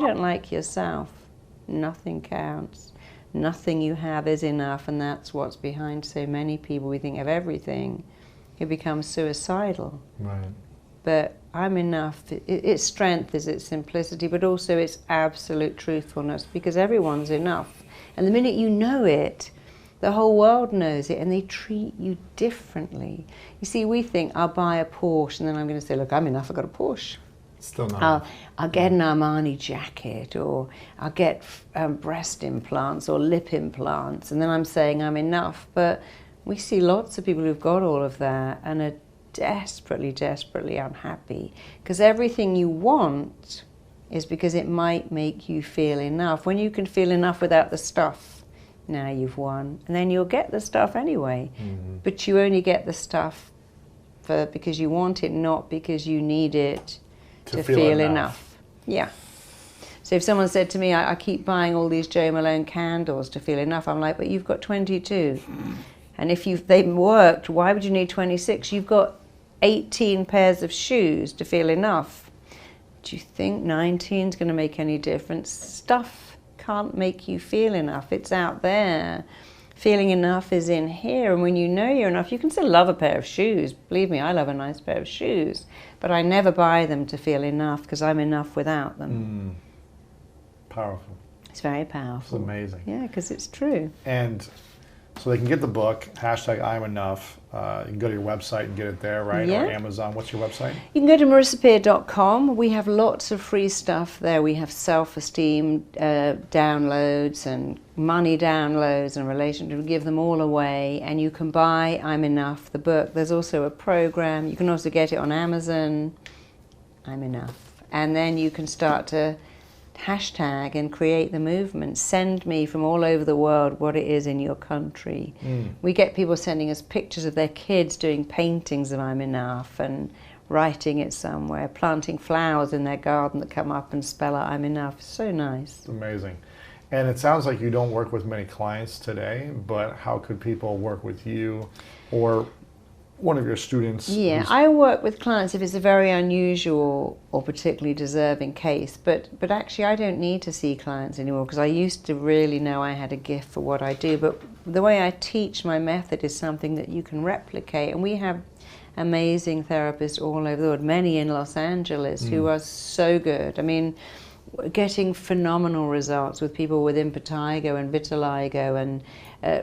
you don't like yourself, nothing counts. Nothing you have is enough, and that's what's behind so many people. We think of everything, who become suicidal. Right. But I'm enough. Its strength is its simplicity, but also its absolute truthfulness, because everyone's enough. And the minute you know it, the whole world knows it, and they treat you differently. You see, we think, I'll buy a Porsche, and then I'm going to say, look, I'm enough, I've got a Porsche. Still not. I'll get an Armani jacket, or I'll get breast implants or lip implants, and then I'm saying I'm enough. But we see lots of people who've got all of that and are desperately, desperately unhappy, because everything you want is because it might make you feel enough. When you can feel enough without the stuff, now you've won. And then you'll get the stuff anyway. Mm-hmm. But you only get the stuff because you want it, not because you need it to feel enough. Yeah. So if someone said to me, I keep buying all these Jo Malone candles to feel enough, I'm like, but you've got 22. And if they've worked, why would you need 26? You've got 18 pairs of shoes to feel enough. Do you think 19 is going to make any difference? Stuff can't make you feel enough. It's out there. Feeling enough is in here. And when you know you're enough, you can still love a pair of shoes. Believe me, I love a nice pair of shoes. But I never buy them to feel enough, because I'm enough without them. Powerful. It's very powerful. It's amazing. Yeah, because it's true. And so they can get the book, #I'mEnough. You can go to your website and get it there, right? Yeah. Or Amazon. What's your website? You can go to marisapeer.com. We have lots of free stuff there. We have self-esteem downloads and money downloads and relationship. We give them all away. And you can buy I'm Enough, the book. There's also a program. You can also get it on Amazon, I'm Enough. And then you can start to hashtag and create the movement. Send me from all over the world what it is in your country. We get people sending us pictures of their kids doing paintings of I'm Enough and writing it somewhere, planting flowers in their garden that come up and spell out I'm Enough. So nice. Amazing. And it sounds like you don't work with many clients today, but how could people work with you or one of your students? Yeah, I work with clients if it's a very unusual or particularly deserving case, but actually I don't need to see clients anymore, because I used to really know I had a gift for what I do. But the way I teach my method is something that you can replicate, and we have amazing therapists all over the world, many in Los Angeles who are so good. I mean, getting phenomenal results with people with impetigo and vitiligo and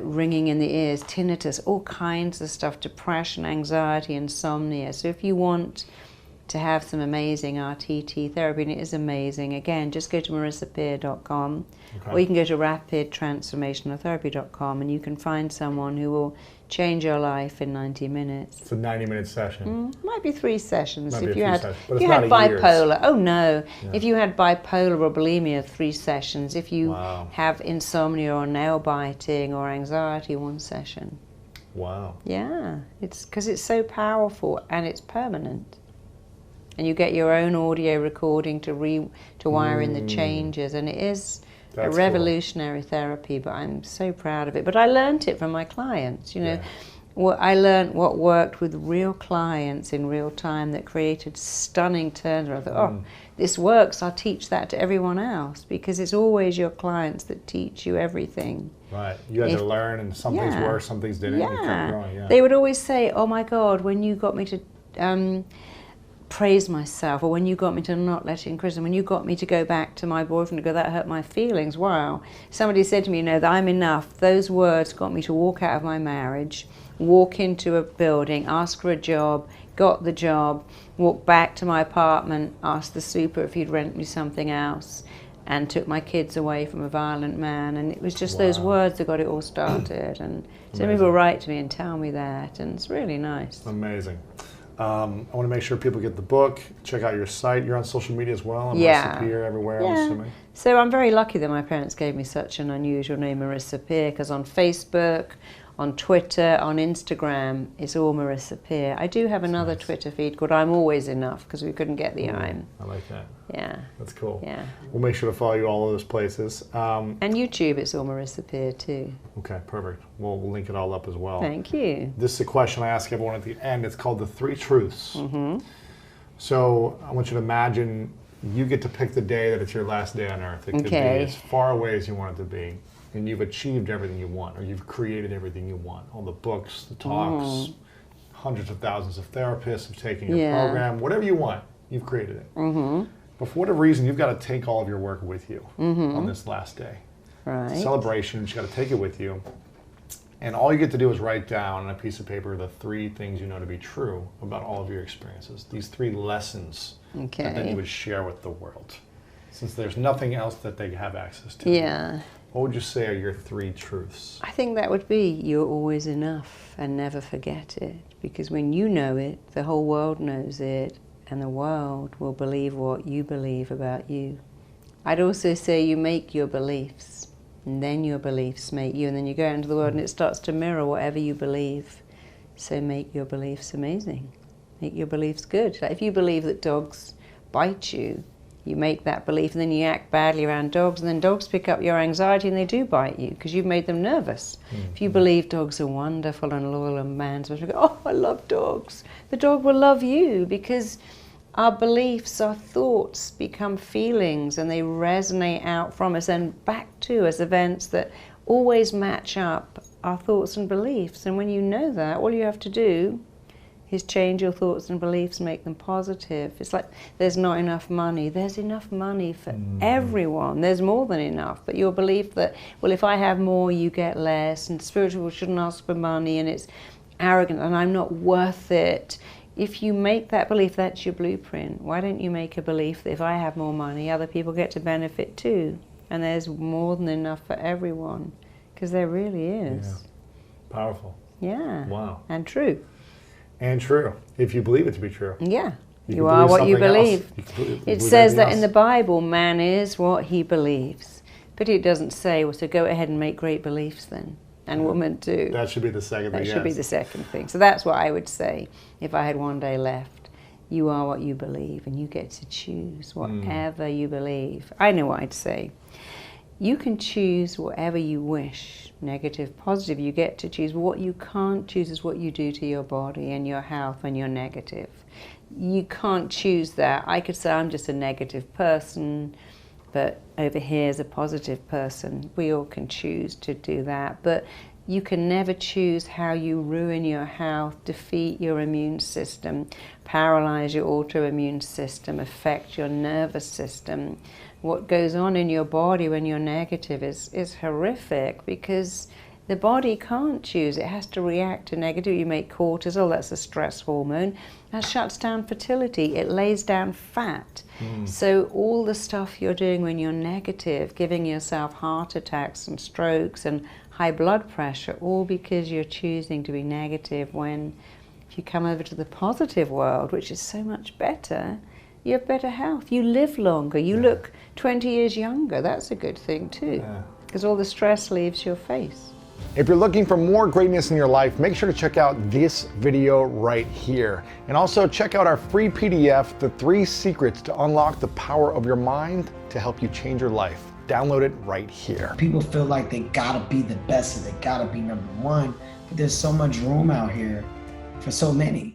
ringing in the ears, tinnitus, all kinds of stuff, depression, anxiety, insomnia. So if you want to have some amazing RTT therapy, and it is amazing, again, just go to marisapeer.com, or you can go to rapidtransformationaltherapy.com, and you can find someone who will change your life in 90 minutes. It's a 90-minute session. Might be 3 sessions. Might if be you a few had, sessions, but if it's you had not a years. bipolar, oh no. Yeah. If you had bipolar or bulimia, 3 sessions. If you have insomnia or nail biting or anxiety, 1 session. Wow. Yeah, it's because it's so powerful and it's permanent. And you get your own audio recording to wire in the changes, and it is a revolutionary therapy, but I'm so proud of it. But I learned it from my clients, you know. I learned what worked with real clients in real time that created stunning turns. I thought, oh, this works, I'll teach that to everyone else, because it's always your clients that teach you everything. Right. You had to learn, and some things worked, some things didn't. You kept growing, They would always say, oh my God, when you got me to praise myself, or when you got me to not let in criticism, when you got me to go back to my boyfriend and go, that hurt my feelings. Wow. Somebody said to me, you know, that I'm enough. Those words got me to walk out of my marriage, walk into a building, ask for a job, got the job, walked back to my apartment, asked the super if he'd rent me something else, and took my kids away from a violent man. And it was just those words that got it all started. And so people write to me and tell me that, and it's really nice. Amazing. I want to make sure people get the book, check out your site. You're on social media as well. Marisa Peer everywhere, I'm assuming. So I'm very lucky that my parents gave me such an unusual name, Marisa Peer, because on Facebook, on Twitter, on Instagram, it's all Marisa Peer. I do have another Twitter feed called I'm Always Enough, because we couldn't get the I'm. I like that. Yeah. That's cool. Yeah. We'll make sure to follow you all of those places. And YouTube, it's all Marisa Peer too. Okay, perfect. We'll link it all up as well. Thank you. This is a question I ask everyone at the end. It's called the 3 truths. So I want you to imagine You get to pick the day that it's your last day on earth. It could be as far away as you want it to be. And you've achieved everything you want, or you've created everything you want. All the books, the talks, hundreds of thousands of therapists have taken your program. Whatever you want, you've created it. But for whatever reason, you've got to take all of your work with you on this last day. Right. Celebration, you've got to take it with you. And all you get to do is write down on a piece of paper the 3 things you know to be true about all of your experiences. These 3 lessons that then you would share with the world, since there's nothing else that they have access to. Yeah. What would you say are your 3 truths? I think that would be you're always enough and never forget it. Because when you know it, the whole world knows it, and the world will believe what you believe about you. I'd also say you make your beliefs, and then your beliefs make you, and then you go out into the world and it starts to mirror whatever you believe. So make your beliefs amazing. Make your beliefs good. Like if you believe that dogs bite you, you make that belief and then you act badly around dogs, and then dogs pick up your anxiety and they do bite you because you've made them nervous. If you believe dogs are wonderful and loyal and man's, you go, oh, I love dogs. The dog will love you, because our beliefs, our thoughts become feelings and they resonate out from us and back to us, events that always match up our thoughts and beliefs. And when you know that, all you have to do is change your thoughts and beliefs and make them positive. It's like there's not enough money. There's enough money for everyone. There's more than enough. But your belief that, well, if I have more, you get less, and spiritual shouldn't ask for money, and it's arrogant, and I'm not worth it. If you make that belief, that's your blueprint. Why don't you make a belief that if I have more money, other people get to benefit too? And there's more than enough for everyone. Because there really is. Yeah. Powerful. Yeah. Wow. And true. And true, if you believe it to be true. Yeah. You are what you believe. It says that in the Bible, man is what he believes. But it doesn't say, well, so go ahead and make great beliefs then. And women too. That should be the second thing. That should be the second thing. So that's what I would say if I had one day left. You are what you believe, and you get to choose whatever you believe. I know what I'd say. You can choose whatever you wish, negative, positive. You get to choose. What you can't choose is what you do to your body and your health when you're negative. You can't choose that. I could say I'm just a negative person, but over here is a positive person. We all can choose to do that, but you can never choose how you ruin your health, defeat your immune system, paralyze your autoimmune system, affect your nervous system. What goes on in your body when you're negative is horrific, because the body can't choose. It has to react to negative. You make cortisol, that's a stress hormone. That shuts down fertility. It lays down fat. So all the stuff you're doing when you're negative, giving yourself heart attacks and strokes and high blood pressure, all because you're choosing to be negative, when if you come over to the positive world, which is so much better, you have better health. You live longer. You look 20 years younger. That's a good thing too, because all the stress leaves your face. If you're looking for more greatness in your life, make sure to check out this video right here. And also check out our free PDF, The 3 Secrets to Unlock the Power of Your Mind to help you change your life. Download it right here. People feel like they gotta be the best and they gotta be #1, but there's so much room out here for so many.